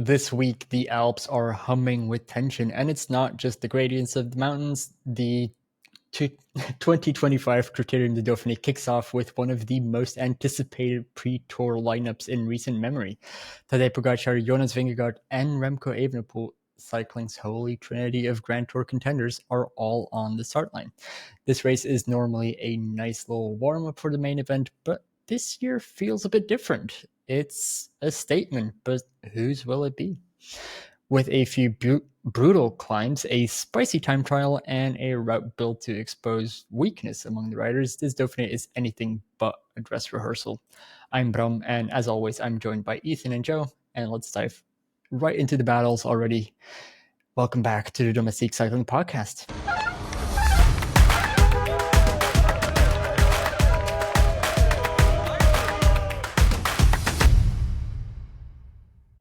This week, the Alps are humming with tension, and it's not just the gradients of the mountains. The 2025 Critérium du Dauphiné kicks off with one of the most anticipated pre-tour lineups in recent memory. Tadej Pogačar, Jonas, Vingegaard, and Remco Evenepoel, cycling's holy trinity of Grand Tour contenders, are all on the start line. This race is normally a nice little warm-up for the main event, but this year feels a bit different. It's a statement, but whose will it be? With a few brutal climbs, a spicy time trial, and a route built to expose weakness among the riders, this Dauphiné is anything but a dress rehearsal. I'm Bram, and as always, I'm joined by Ethan and Joe, and let's dive right into the battles already. Welcome back to the Domestique Cycling Podcast.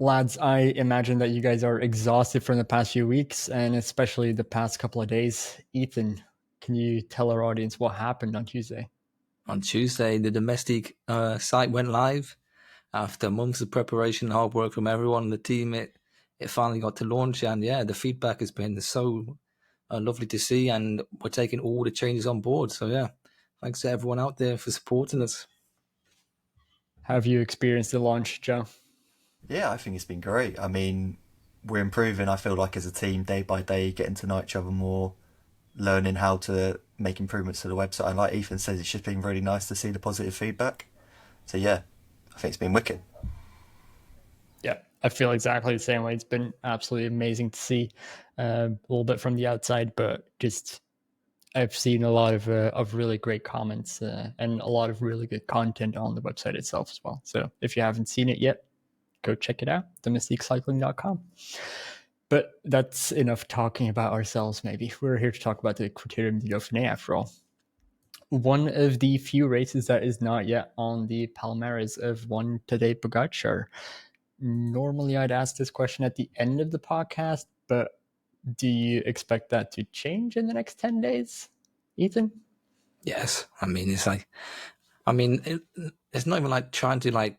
Lads, I imagine that you guys are exhausted from the past few weeks, and especially the past couple of days. Ethan, can you tell our audience what happened on Tuesday? On Tuesday, the Domestique site went live. After months of preparation, hard work from everyone on the team, it finally got to launch. And yeah, the feedback has been so lovely to see, and we're taking all the changes on board. So yeah, thanks to everyone out there for supporting us. Have you experienced the launch, Joe? Yeah, I think it's been great. I mean, we're improving, I feel like, as a team day by day, getting to know each other more, learning how to make improvements to the website. And like Ethan says, it's just been really nice to see the positive feedback. So yeah, I think it's been wicked. Yeah, I feel exactly the same way. It's been absolutely amazing to see a little bit from the outside, but just I've seen a lot of really great comments and a lot of really good content on the website itself as well. So if you haven't seen it yet, go check it out, domestiquecycling.com. But that's enough talking about ourselves, maybe. We're here to talk about the Critérium du Dauphiné, after all. One of the few races that is not yet on the palmarès of one Tadej Pogačar. Normally, I'd ask this question at the end of the podcast, but do you expect that to change in the next 10 days, Ethan? Yes. I mean, it's not even like trying to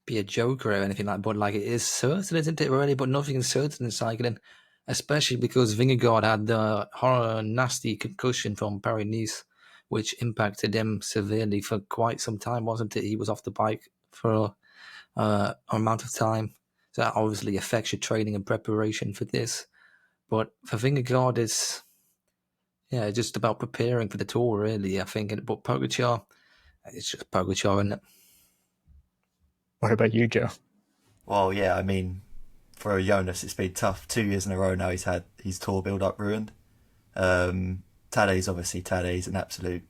be a joker or anything like that, but it is certain, isn't it, really? But nothing is certain in cycling, especially because Vingegaard had the nasty concussion from Paris-Nice, which impacted him severely for quite some time, wasn't it? He was off the bike for an amount of time. So that obviously affects your training and preparation for this. But for Vingegaard, it's just about preparing for the tour, really, I think. But Pogačar, it's just Pogačar, isn't it? What about you, Joe? Well, yeah, I mean, for Jonas, it's been tough. 2 years in a row now he's had his tour build-up ruined. Tadej's an absolute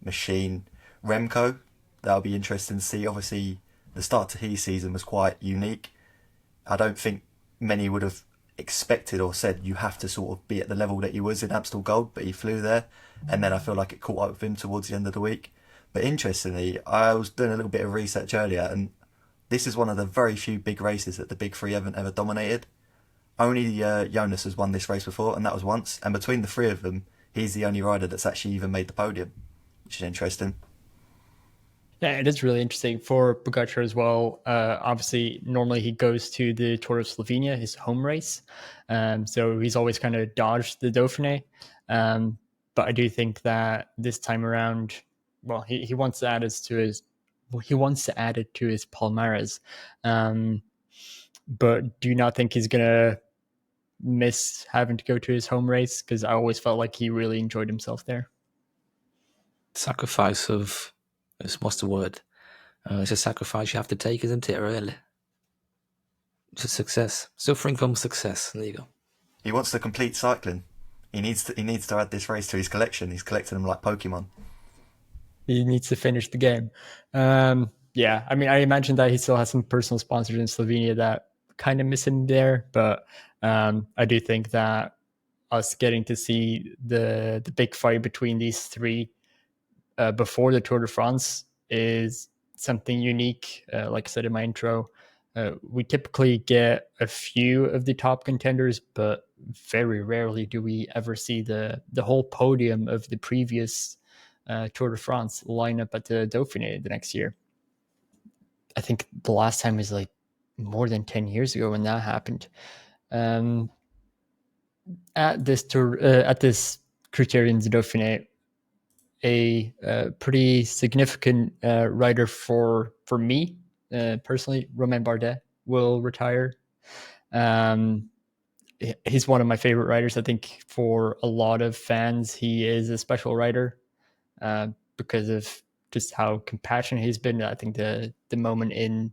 machine. Remco, that'll be interesting to see. Obviously, the start to his season was quite unique. I don't think many would have expected or said you have to sort of be at the level that he was in Amstel Gold, but he flew there. And then I feel like it caught up with him towards the end of the week. But interestingly, I was doing a little bit of research earlier, and this is one of the very few big races that the big three haven't ever dominated. Only Jonas has won this race before, and that was once. And between the three of them, he's the only rider that's actually even made the podium, which is interesting. Yeah, it is really interesting for Pogačar as well. Obviously, normally he goes to the Tour of Slovenia, his home race. So he's always kind of dodged the Dauphiné. But I do think that this time around, well, he wants to add it to his palmarès. But do you not think he's going to miss having to go to his home race? Because I always felt like he really enjoyed himself there. Sacrifice of... what's the word? It's a sacrifice you have to take, isn't it, really? It's a success. Suffering from success. There you go. He wants to complete cycling. He needs to add this race to his collection. He's collecting them like Pokemon. He needs to finish the game. Yeah, I mean, I imagine that he still has some personal sponsors in Slovenia that kind of miss him there, but I do think that us getting to see the big fight between these three before the Tour de France is something unique. Like I said in my intro, we typically get a few of the top contenders, but very rarely do we ever see the whole podium of the previous Tour de France line up at the Dauphiné the next year. I think the last time was like more than 10 years ago when that happened. At this tour, at this Critérium du Dauphiné, a pretty significant rider for me personally, Romain Bardet, will retire. He's one of my favorite riders. I think for a lot of fans, he is a special rider because of just how compassionate he's been. I think the moment in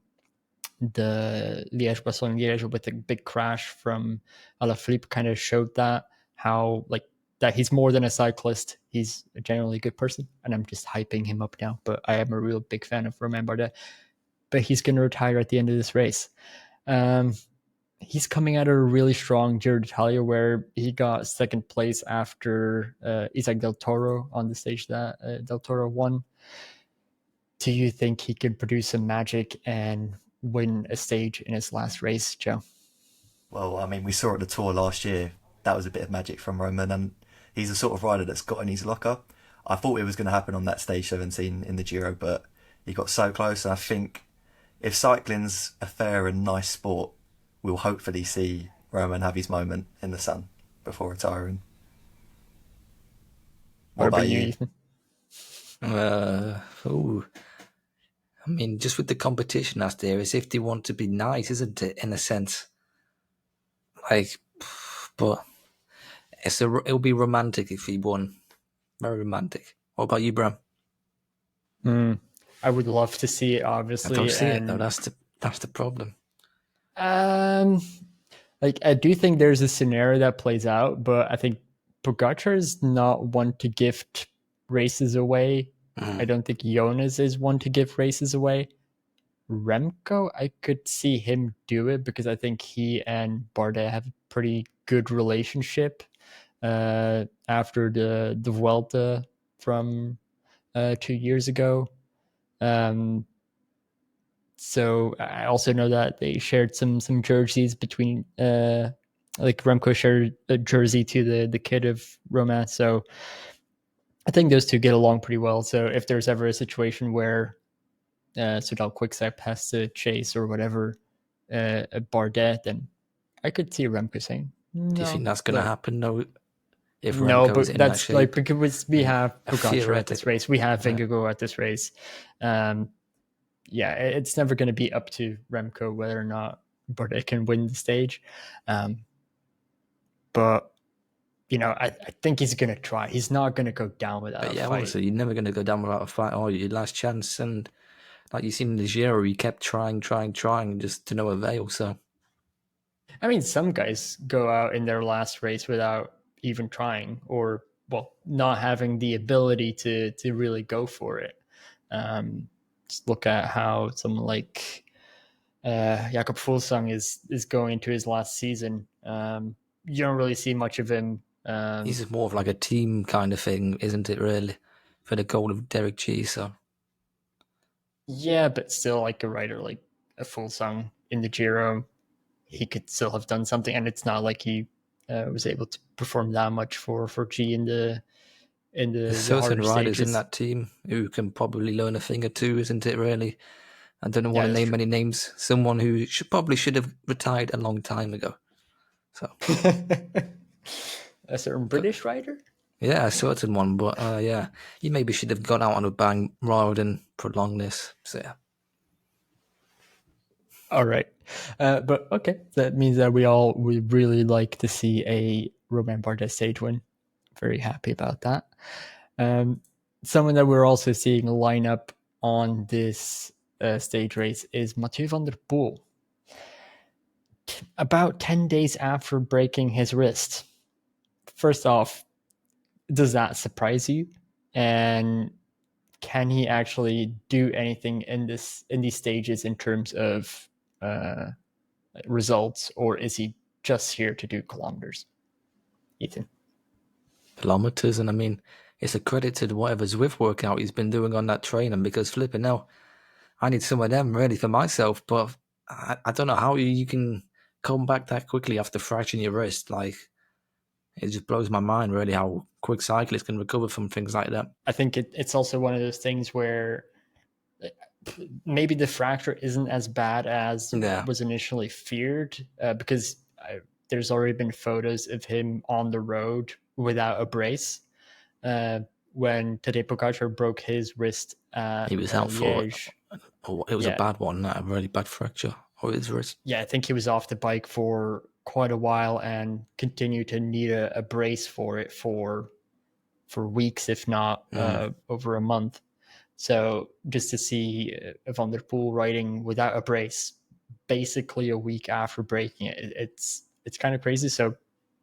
the Liège-Bastogne-Liège with the big crash from Alaphilippe kind of showed that, how like that he's more than a cyclist. He's a generally good person, and I'm just hyping him up now. But I am a real big fan of Romain Bardet. But he's going to retire at the end of this race. He's coming out of a really strong Giro d'Italia where he got second place after Isaac Del Toro on the stage that Del Toro won. Do you think he can produce some magic and win a stage in his last race, Joe? Well, I mean, we saw at the Tour last year, that was a bit of magic from Roman, and he's the sort of rider that's got in his locker. I thought it was going to happen on that stage 17 in the Giro, but he got so close, and I think if cycling's a fair and nice sport, we'll hopefully see Roman have his moment in the sun before retiring. What about you, Ethan? I mean, just with the competition that's there, as if they want to be nice, isn't it? In a sense, like, but it'll be romantic if he won. Very romantic. What about you, Bram? I would love to see it, obviously. I don't see it though. That's the problem. Like I do think there's a scenario that plays out, but I think Pogacar is not one to gift races away. I don't think Jonas is one to give races away. Remco, I could see him do it because I think he and Bardet have a pretty good relationship after the Vuelta from 2 years ago. So I also know that they shared some jerseys between like Remco shared a jersey to the kid of Romain. So I think those two get along pretty well. So if there's ever a situation where Soudal Quickstep has to chase or whatever a Bardet, then I could see Remco saying, no. Do you think that's going to happen though? If No, Remco's but in that's that like shape? because we have Pogacar at this race, we have Vingegaard at this race. Yeah, it's never going to be up to Remco whether or not Bardet can win the stage. But you know, I think he's going to try. He's not going to go down without a fight. Obviously, you're never going to go down without a fight. Or your last chance, and like you've seen in the Giro, he kept trying, just to no avail. So, I mean, some guys go out in their last race without even trying, or well, not having the ability to really go for it. Just look at how someone like Jakob Fuglsang is going into his last season. You don't really see much of him. he's more of like a team kind of thing, isn't it? Really, for the goal of Derek G. So, yeah, but still, like a rider like a Fuglsang in the Giro, he could still have done something, and it's not like he was able to perform that much for G in the certain riders stages. in that team who can probably learn a thing or two, isn't it? Really, I don't want to name any names. Someone who probably should have retired a long time ago. So, a certain British rider. Yeah, a certain one, but yeah, you maybe should have gone out on a bang rather than prolong this. So yeah. All right, but okay, that means that we really like to see a Romain Bardet stage win. Very happy about that. Someone that we're also seeing line up on this stage race is Mathieu van der Poel. About 10 days after breaking his wrist. First off, does that surprise you? And can he actually do anything in these stages in terms of results, or is he just here to do kilometers? Ethan? Kilometers, and I mean, it's a credit to whatever Zwift workout he's been doing on that training, because flipping now, I need some of them ready for myself, but I don't know how you can come back that quickly after fracturing your wrist. Like, it just blows my mind, really, how quick cyclists can recover from things like that. I think it's also one of those things where maybe the fracture isn't as bad as Yeah. was initially feared, because there's already been photos of him on the road without a brace. When Tadej Pogačar broke his wrist at He was out for Liège. it was a bad one, a really bad fracture of his wrist. Yeah, I think he was off the bike for quite a while and continued to need a brace for it for weeks, if not over a month. So just to see Van der Poel riding without a brace basically a week after breaking it, it's kind of crazy. So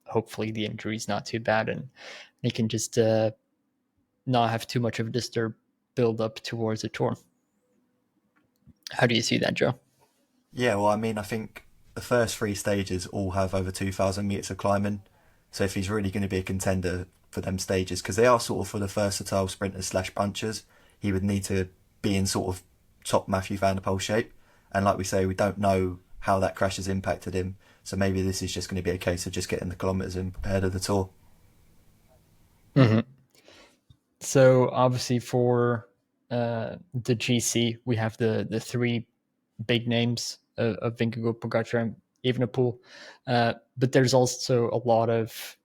hopefully the injury is not too bad and he can just not have too much of a disturb build up towards the Tour. How do you see that, Joe? Yeah, well, I mean, I think the first 3 stages all have over 2,000 metres of climbing. So if he's really going to be a contender for them stages, because they are sort of for the versatile sprinters / punchers, he would need to be in sort of top Mathieu van der Poel shape. And like we say, we don't know how that crash has impacted him. So maybe this is just going to be a case of just getting the kilometres in ahead of the Tour. Mm-hmm. So obviously for the GC, we have the 3 big names of Vingegaard, Pogačar, and Evenepoel. But there's also a lot of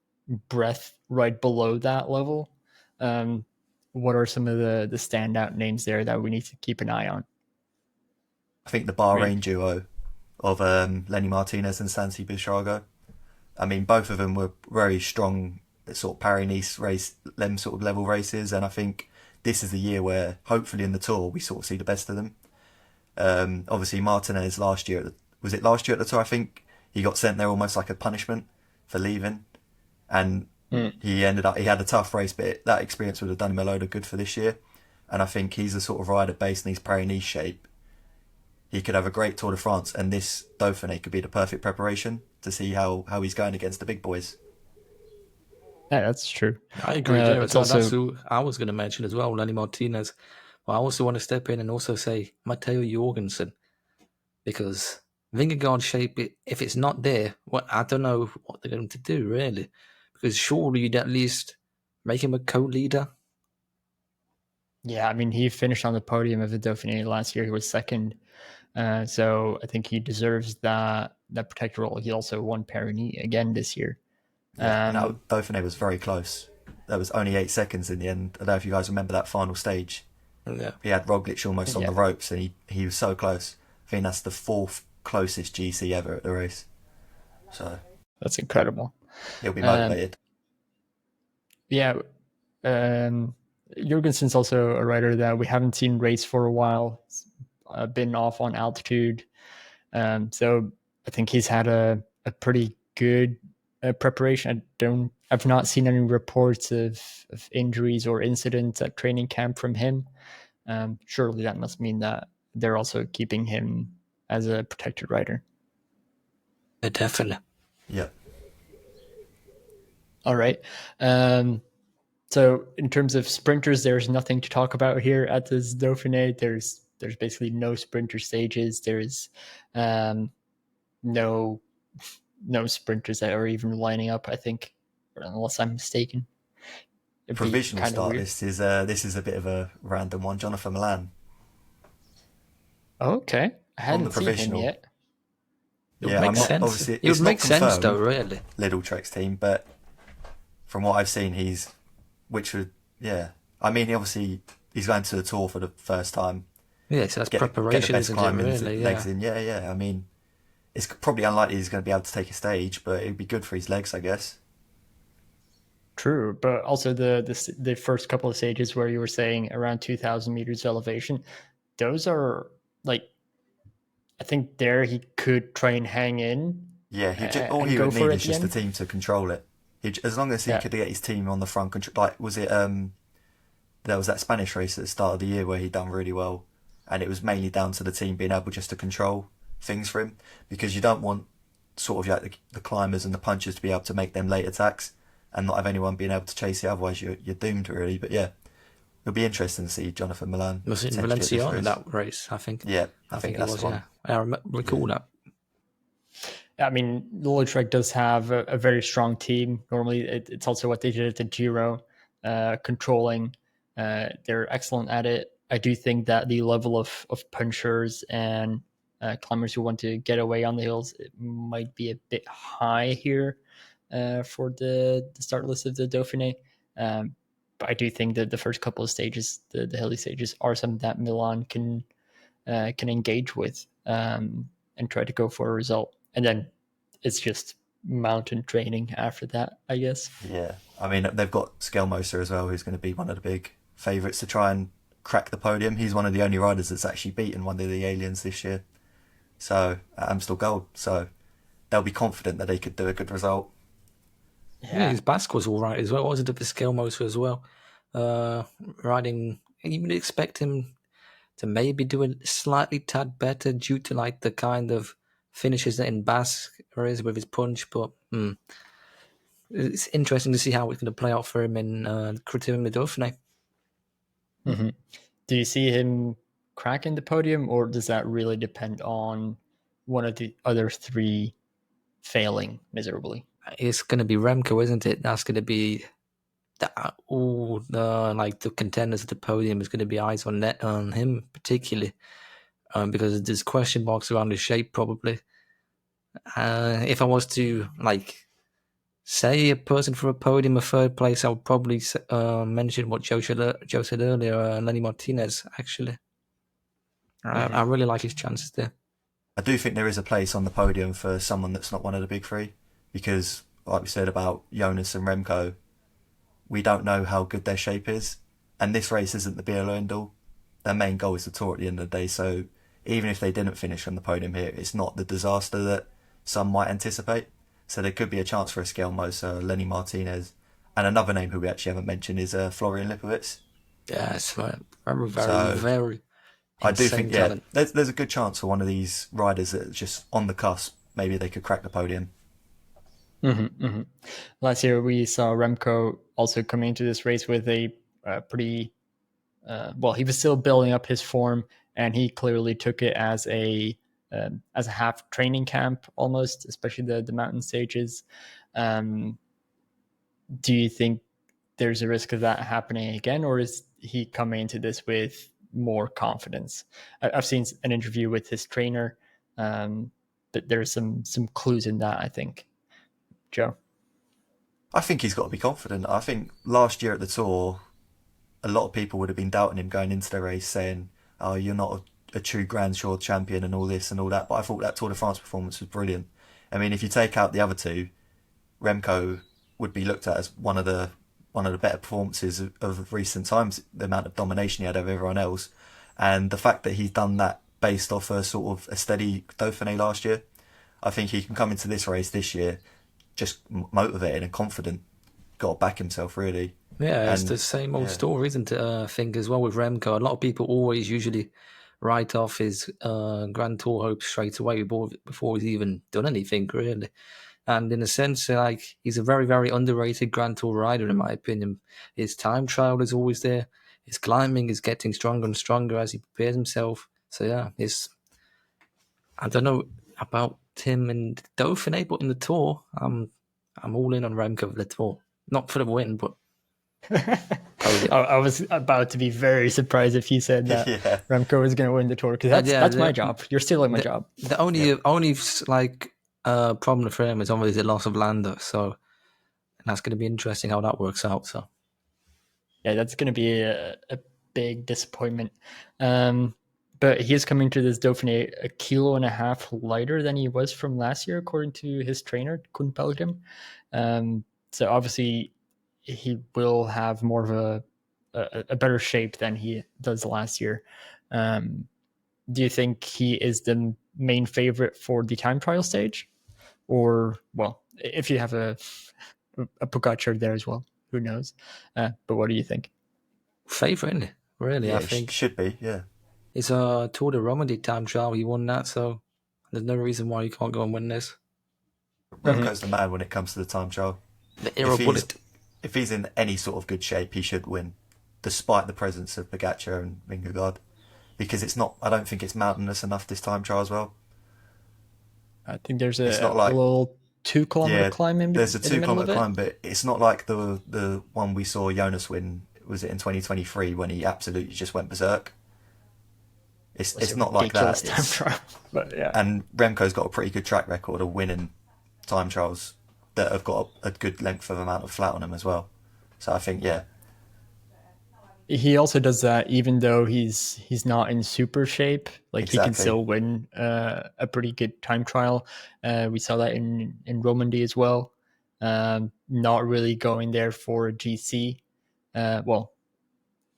breadth right below that level. What are some of the standout names there that we need to keep an eye on? I think the Bahrain duo of Lenny Martinez and Santi Buitrago. I mean, both of them were very strong sort of Paris-Nice race, them sort of level races, and I think this is the year where hopefully in the Tour we sort of see the best of them. Obviously Martinez last year at the Tour, I think he got sent there almost like a punishment for leaving, and he had a tough race, but that experience would have done him a load of good for this year. And I think he's the sort of rider based in his Paris-Nice shape. He could have a great Tour de France, and this Dauphiné could be the perfect preparation to see how he's going against the big boys. Yeah, that's true. I agree. That's who I was going to mention as well, Lenny Martinez. But I also want to step in and also say Mathieu Jorgenson, because Vingegaard shape, if it's not there, I don't know what they're going to do really, because surely you'd at least make him a co-leader. Yeah, I mean, he finished on the podium of the Dauphiné last year. He was second. So I think he deserves that protector role. He also won Paris-Nice again this year. Yeah, and Dauphiné was very close. There was only 8 seconds in the end. I don't know if you guys remember that final stage. Yeah. He had Roglic almost on the ropes, and he was so close. I think that's the 4th closest GC ever at the race. So that's incredible. He'll be motivated. Jorgenson's also a rider that we haven't seen race for a while. Been off on altitude. So I think he's had a pretty good preparation. I've not seen any reports of injuries or incidents at training camp from him. Surely that must mean that they're also keeping him as a protected rider. Definitely. Yeah. All right. So in terms of sprinters, there's nothing to talk about here at this Dauphiné. There's basically no sprinter stages. There's no sprinters that are even lining up, I think, unless I'm mistaken. Provisional start list is this is a bit of a random one. Jonathan Milan. Okay, I hadn't seen him yet. It would make sense. It would make sense though, really. Lidl Trek's team, but from what I've seen, I mean, obviously he's going to the Tour for the first time. Yeah, so that's preparation, isn't it? Really, legs in. Yeah. I mean, it's probably unlikely he's going to be able to take a stage, but it'd be good for his legs, I guess. True, but also the first couple of stages where you were saying around 2,000 meters elevation, those are like, I think there he could try and hang in. Yeah, all he would need is just the team to control it. As long as he could get his team on the front control. Like, was it there was that Spanish race at the start of the year where he done really well, and it was mainly down to the team being able just to control things for him, because you don't want sort of like the climbers and the punchers to be able to make them late attacks and not have anyone being able to chase it. Otherwise, you're doomed really. But yeah, it'll be interesting to see Jonathan Milan. Was it in Valencia in that race? I think. Yeah, I think that's the one. I recall that. I mean, Lidl does have a very strong team. Normally, it's also what they did at the Giro, controlling. They're excellent at it. I do think that the level of punchers and climbers who want to get away on the hills, it might be a bit high here for the start list of the Dauphiné. But I do think that the first couple of stages, the hilly stages, are something that Milan can engage with and try to go for a result. And then it's just mountain training after that, I guess. Yeah, I mean, they've got Skelmoser as well, who's going to be one of the big favourites to try and crack the podium. He's one of the only riders that's actually beaten one of the aliens this year. So, at Amstel Gold. So, they'll be confident that they could do a good result. Yeah, his Basque was all right as well, wasn't it, for Skelmoser as well? Riding, you would expect him to maybe do a slightly tad better due to like the kind of finishes that in Basque is with his punch, but it's interesting to see how it's going to play out for him in Critérium du Dauphiné. Mm-hmm. Do you see him cracking the podium, or does that really depend on one of the other three failing miserably? It's going to be Remco, isn't it? That's going to be the contenders at the podium is going to be eyes on him particularly, because there's question marks around his shape probably. If I was to say a person for a podium, a third place, I would probably mention what Joe said earlier, Lenny Martinez, actually. I really like his chances there. I do think there is a place on the podium for someone that's not one of the big three, because, like we said about Jonas and Remco, we don't know how good their shape is, and this race isn't the be-all end-all. Their main goal is the Tour at the end of the day, so even if they didn't finish on the podium here, it's not the disaster that some might anticipate. So there could be a chance for a Skelmoser, Lenny Martinez, and another name who we actually haven't mentioned is Florian Lipowitz. Yes, right. Very I do think, talent. there's a good chance for one of these riders that are just on the cusp. Maybe they could crack the podium. Last year we saw Remco also coming into this race with a pretty he was still building up his form, and he clearly took it as a half training camp almost, especially the mountain stages. Do you think there's a risk of that happening again, or is he coming into this with more confidence? I've seen an interview with his trainer, but there's some clues in that, I think. Joe? I think he's got to be confident. I think last year at the Tour, a lot of people would have been doubting him going into the race, saying, "Oh, you're not a true Grand Tour champion," and all this and all that. But I thought that Tour de France performance was brilliant. I mean, if you take out the other two, Remco would be looked at as one of the better performances of recent times. The amount of domination he had over everyone else, and the fact that he's done that based off a sort of a steady Dauphiné last year, I think he can come into this race this year just motivated and confident. Got to back himself, really. Yeah, it's the same old story, isn't it? I think as well with Remco. A lot of people always usually write off his Grand Tour hopes straight away before he's even done anything, really. And in a sense, he's a very, very underrated Grand Tour rider, in my opinion. His time trial is always there. His climbing is getting stronger and stronger as he prepares himself. So yeah, I don't know about him in the Dauphiné, but in the Tour, I'm all in on Remco for the Tour. Not for the win, but I was about to be very surprised if you said that Remco was going to win the Tour, because that's my job. You're stealing my job. The only problem for him is obviously the loss of Landa, so that's going to be interesting how that works out. So yeah, that's going to be a big disappointment. But he is coming to this Dauphiné 1.5 kilos lighter than he was from last year, according to his trainer, Koen Pelgrim. So obviously he will have more of a better shape than he does last year. Do you think he is the main favorite for the time trial stage? Or, well, if you have a Pogačar there as well, who knows? But what do you think? Favorite, really, yeah, I think. Should be, yeah. It's a Tour de Romandy time trial. He won that, so there's no reason why he can't go and win this. Remco's the man when it comes to the time trial. If he's in any sort of good shape, he should win, despite the presence of Pogačar and Vingegaard, because I don't think it's mountainous enough this time trial as well. I think there's a little 2 kilometer climb in there's a in 2 the middle kilometer of it. climb, but it's not like the one we saw Jonas win was it in 2023 when he absolutely just went berserk. It's not like ridiculous that. time trial, but yeah. And Remco's got a pretty good track record of winning time trials that have got a good length of amount of flat on them as well. So I think, yeah. He also does that even though he's not in super shape. Like Exactly. He can still win a pretty good time trial. We saw that in Romandy as well. Not really going there for a GC. Well,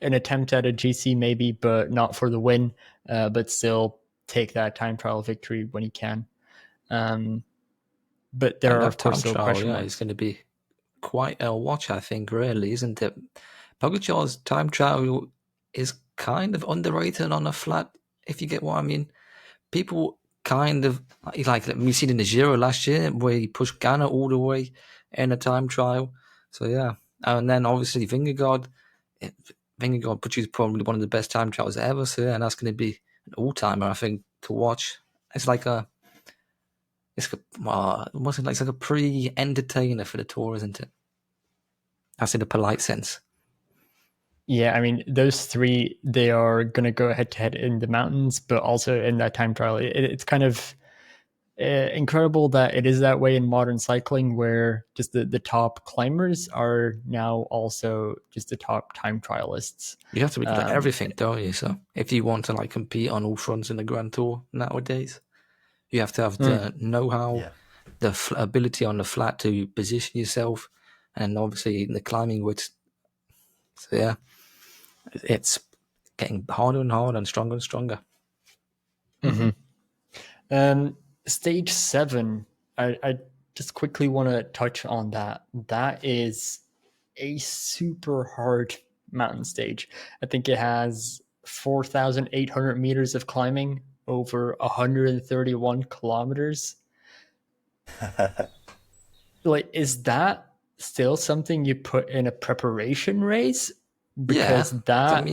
an attempt at a GC maybe, but not for the win. But still take that time trial victory when he can. But there are, of course, still question marks. It's going to be quite a watch, I think, really, isn't it? Pogacar's time trial is kind of underrated on a flat, if you get what I mean. People kind of, like we seen in the Giro last year, where he pushed Ghana all the way in a time trial. So, yeah. And then, obviously, Vingegaard produced probably one of the best time trials ever. So, yeah, and that's going to be an all-timer, I think, to watch. It's like it's like a pre-entertainer for the Tour, isn't it? That's in a polite sense. Yeah, I mean, those three, they are going to go head-to-head in the mountains, but also in that time trial. It's kind of incredible that it is that way in modern cycling, where just the top climbers are now also just the top time trialists. You have to be good at everything, don't you? So if you want to like compete on all fronts in the Grand Tour nowadays, you have to have the know-how, the ability on the flat to position yourself, and obviously in the climbing width. So yeah, it's getting harder and harder and stronger. Mm-hmm. Stage 7, I just quickly want to touch on that. That is a super hard mountain stage. I think it has 4,800 meters of climbing over 131 kilometers. Like, is that still something you put in a preparation race? Because that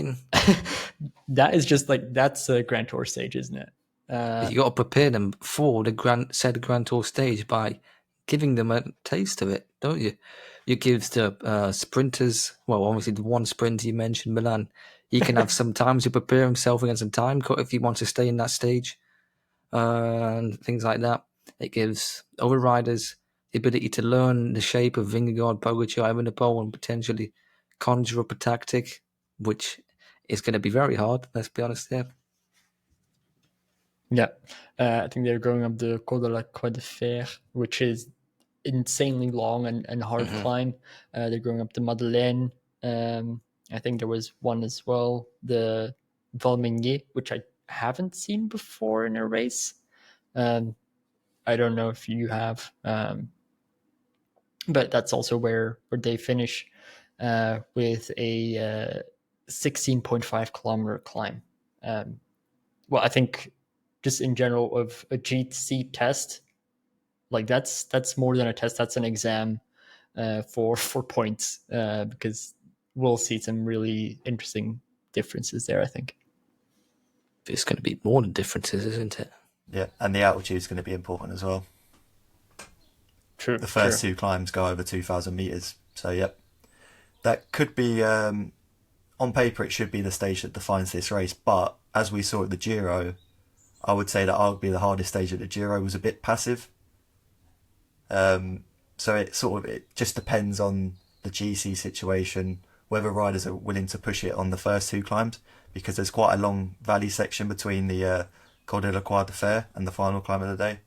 is just like, that's a Grand Tour stage, isn't it? You got to prepare them for the Grand Tour stage by giving them a taste of it, don't you? You give the sprinters, well, obviously the one sprinter you mentioned, Milan, he can have some time to prepare himself against a time cut if he wants to stay in that stage, and things like that. It gives other riders the ability to learn the shape of Vingegaard, Pogačar, Evenepoel, and potentially conjure up a tactic, which is going to be very hard, let's be honest there. Yeah, I think they're going up the Col de la Croix de Fer, which is insanely long and hard climb. They're going up the Madeleine. I think there was one as well, the Valmenier, which I haven't seen before in a race. I don't know if you have, but that's also where they finish with a 16.5 kilometer climb. Well, I think just in general of a GC test, like that's more than a test. That's an exam for points, because we'll see some really interesting differences there, I think. It's going to be more than differences, isn't it? Yeah, and the altitude is going to be important as well. True. The first two climbs go over 2,000 meters. So, yep. That could be, on paper, it should be the stage that defines this race. But as we saw at the Giro, I would say that arguably the hardest stage at the Giro was a bit passive. So it just depends on the GC situation, whether riders are willing to push it on the first two climbs, because there's quite a long valley section between the Col de la Croix de Fer and the final climb of the day.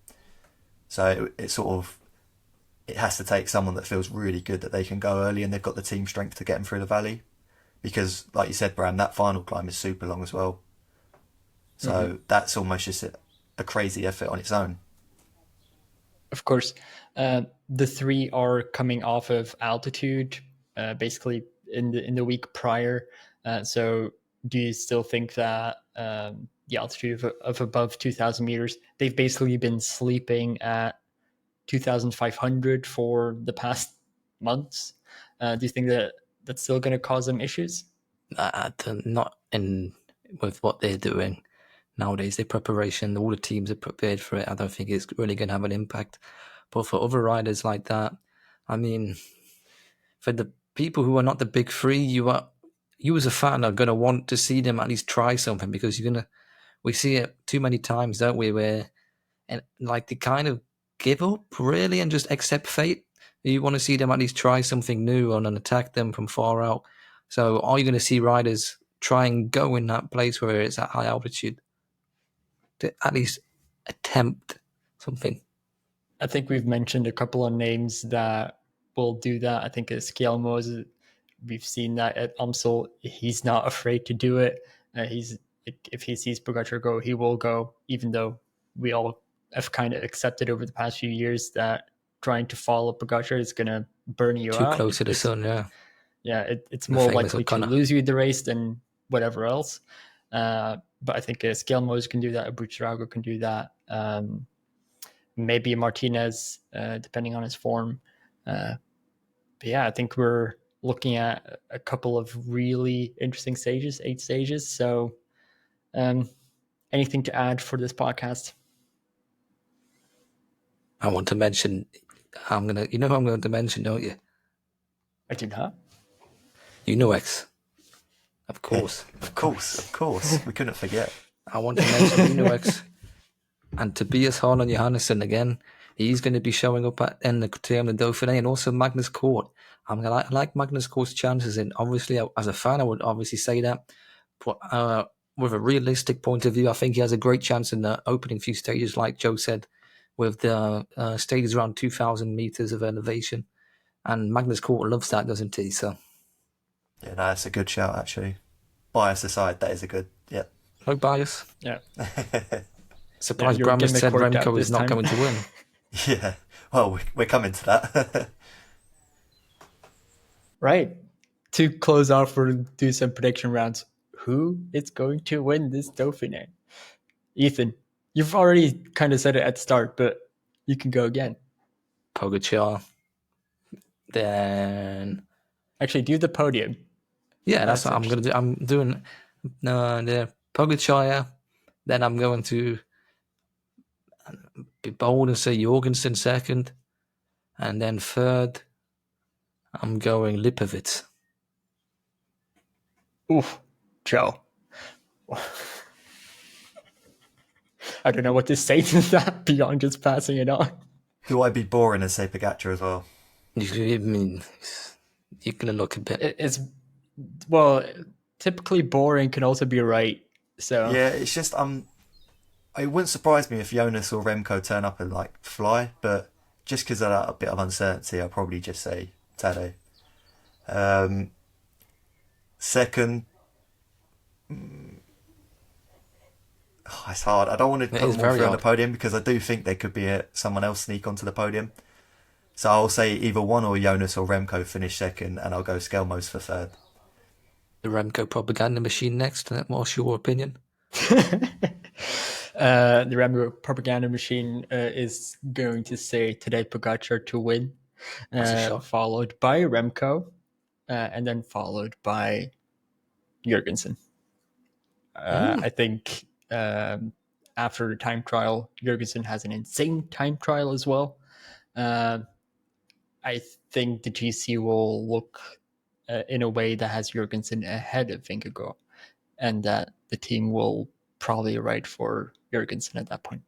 So it has to take someone that feels really good that they can go early and they've got the team strength to get them through the valley. Because, like you said, Bram, that final climb is super long as well. So that's almost just a crazy effort on its own. Of course. The three are coming off of altitude, basically in the week prior. So do you still think that the altitude of above 2,000 meters, they've basically been sleeping at 2,500 for the past months? Do you think that that's still going to cause them issues? Not in with what they're doing nowadays. Their preparation, all the teams are prepared for it. I don't think it's really going to have an impact. But for other riders like that, I mean, for the people who are not the big three, you are you as a fan are going to want to see them at least try something, because we see it too many times, don't we, where they kind of give up really and just accept fate. You want to see them at least try something new and attack them from far out. So are you going to see riders try and go in that place where it's at high altitude to at least attempt something? I think we've mentioned a couple of names that will do that. I think Skelmos, we've seen that at Amstel. He's not afraid to do it. If he sees Pogacar go, he will go, even though we all have kind of accepted over the past few years that trying to follow Pogacar is going to burn you out. Too close to the sun, yeah. Yeah, it's more likely to lose you the race than whatever else. But I think Skelmos can do that. Buitrago can do that. Maybe Martinez, depending on his form. But yeah, I think we're looking at a couple of really interesting stages, 8 stages. So anything to add for this podcast? I want to mention, I'm going to mention, don't you? I do not. Uno-X. Of course. Of course. We couldn't forget. I want to mention Uno-X. And Tobias Harlan Johannesson again. He's going to be showing up in the Critérium du Dauphiné, and also Magnus Cort. I like Magnus Cort's chances, and obviously, as a fan, I would obviously say that. But with a realistic point of view, I think he has a great chance in the opening few stages, like Joe said, with the stages around 2,000 meters of elevation. And Magnus Cort loves that, doesn't he? So, yeah, no, that's a good shout, actually. Bias aside, that is a good, yeah. No bias. Yeah. Surprised Bram said Remco is not going to win. Yeah, well, we're coming to that. Right. To close off, we'll do some prediction rounds. Who is going to win this Dauphiné? Ethan, you've already kind of said it at the start, but you can go again. Pogacar. Then... Actually, do the podium. Yeah, that's what I'm going to do. I'm doing the Pogacar. Then I'm going to be bold and say Jorgenson second. And then third, I'm going Lipovic. Oof, Joe. I don't know what to say to that beyond just passing it on. Do I be boring and say Pogacar as well? I mean, you're going to look a bit... It's, well, typically boring can also be right. So yeah, it's just it wouldn't surprise me if Jonas or Remco turn up and fly, but just because of that bit of uncertainty, I'll probably just say Tadej. Second, it's hard. I don't want to put more on the podium because I do think there could be someone else sneak onto the podium. So I'll say either one or Jonas or Remco finish second, and I'll go Skelmos for third. The Remco propaganda machine next. What's your opinion? The Remco propaganda machine is going to say Tadej Pogačar to win, followed by Remco, and then followed by Jorgenson. I think after the time trial, Jorgenson has an insane time trial as well. I think the GC will look in a way that has Jorgenson ahead of Vingegaard, and that the team will probably ride for Jorgenson at that point.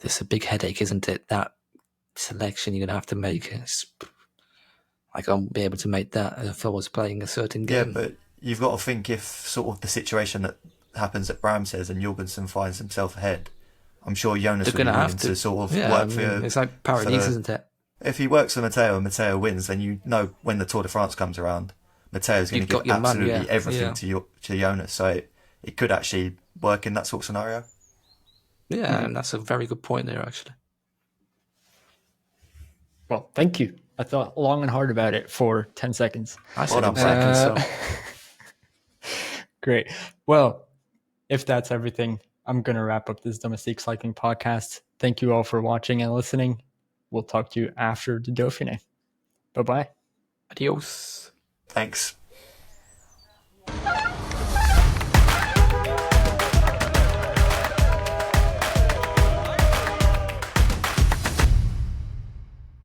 It's a big headache, isn't it? That selection you're going to have to make. I won't be able to make that if I was playing a certain game. Yeah, but you've got to think if sort of the situation that happens that Bram says and Jorgenson finds himself ahead, I'm sure Jonas will be willing to sort of work for... It's like Paradise, isn't it? If he works for Mathieu and Mathieu wins, then you know when the Tour de France comes around, Mathieu's going to give absolutely everything to Jonas. So it could actually work in that sort of scenario. Yeah, and that's a very good point there, actually. Well, thank you. I thought long and hard about it for 10 seconds. I said 10 seconds, so... Great. Well, if that's everything, I'm going to wrap up this Domestique Cycling Podcast. Thank you all for watching and listening. We'll talk to you after the Dauphiné. Bye-bye. Adios. Thanks.